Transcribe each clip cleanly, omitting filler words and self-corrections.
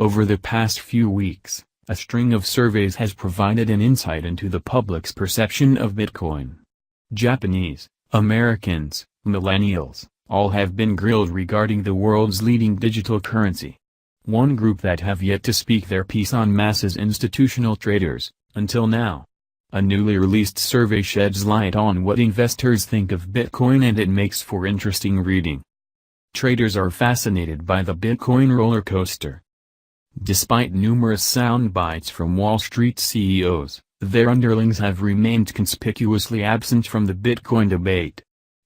Over the past few weeks, a string of surveys has provided an insight into the public's perception of Bitcoin. Japanese, Americans, millennials, all have been grilled regarding the world's leading digital currency. One group that have yet to speak their piece on masse is institutional traders, until now. A newly released survey sheds light on what investors think of Bitcoin, and it makes for interesting reading. Traders are fascinated by the Bitcoin roller coaster. Despite numerous sound bites from Wall Street CEOs, their underlings have remained conspicuously absent from the Bitcoin debate.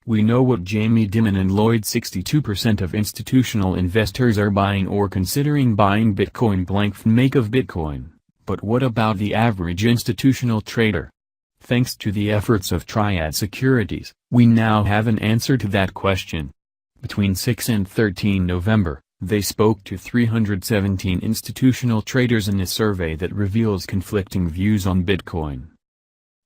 We know what Jamie Dimon and Lloyd 62% of institutional investors are buying or considering buying Bitcoin blank make of Bitcoin, but what about the average institutional trader? Thanks to the efforts of Triad Securities, we now have an answer to that question. Between 6 and 13 November, they spoke to 317 institutional traders in a survey that reveals conflicting views on Bitcoin.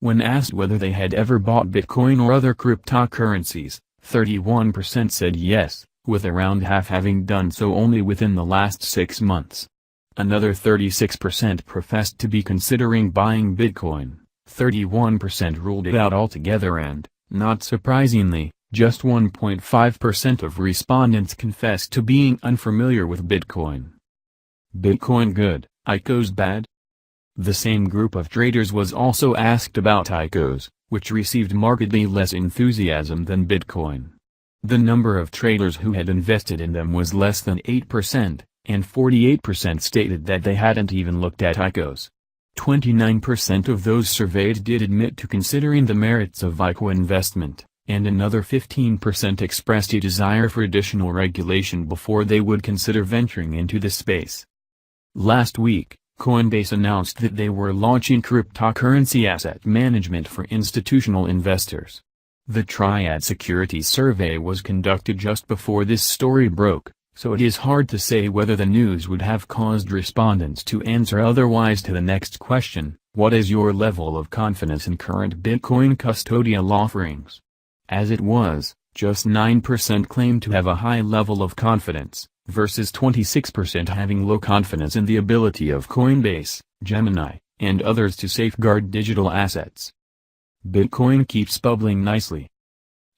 When asked whether they had ever bought Bitcoin or other cryptocurrencies, 31% said yes, with around half having done so only within the last 6 months. Another 36% professed to be considering buying Bitcoin, 31% ruled it out altogether, and, not surprisingly, just 1.5% of respondents confessed to being unfamiliar with Bitcoin. Bitcoin good, ICOs bad? The same group of traders was also asked about ICOs, which received markedly less enthusiasm than Bitcoin. The number of traders who had invested in them was less than 8%, and 48% stated that they hadn't even looked at ICOs. 29% of those surveyed did admit to considering the merits of ICO investment, and another 15% expressed a desire for additional regulation before they would consider venturing into the space. Last week, Coinbase announced that they were launching cryptocurrency asset management for institutional investors. The Triad Securities survey was conducted just before this story broke, so it is hard to say whether the news would have caused respondents to answer otherwise to the next question: what is your level of confidence in current Bitcoin custodial offerings? As it was, just 9% claimed to have a high level of confidence, versus 26% having low confidence in the ability of Coinbase, Gemini, and others to safeguard digital assets. Bitcoin keeps bubbling nicely.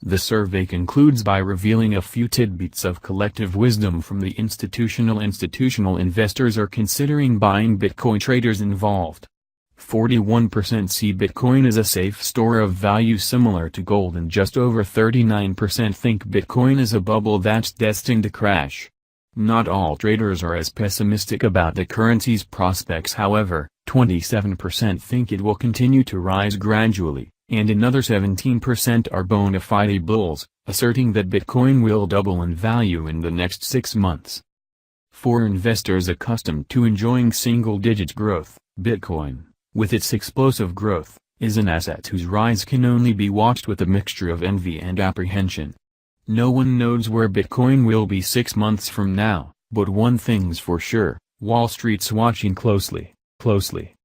The survey concludes by revealing a few tidbits of collective wisdom from the institutional investors are considering buying Bitcoin. Traders involved. 41% see Bitcoin as a safe store of value similar to gold, and just over 39% think Bitcoin is a bubble that's destined to crash. Not all traders are as pessimistic about the currency's prospects, however. 27% think it will continue to rise gradually, and another 17% are bona fide bulls, asserting that Bitcoin will double in value in the next 6 months. For investors accustomed to enjoying single-digit growth, Bitcoin, with its explosive growth, is an asset whose rise can only be watched with a mixture of envy and apprehension. No one knows where Bitcoin will be 6 months from now, but one thing's for sure: Wall Street's watching closely.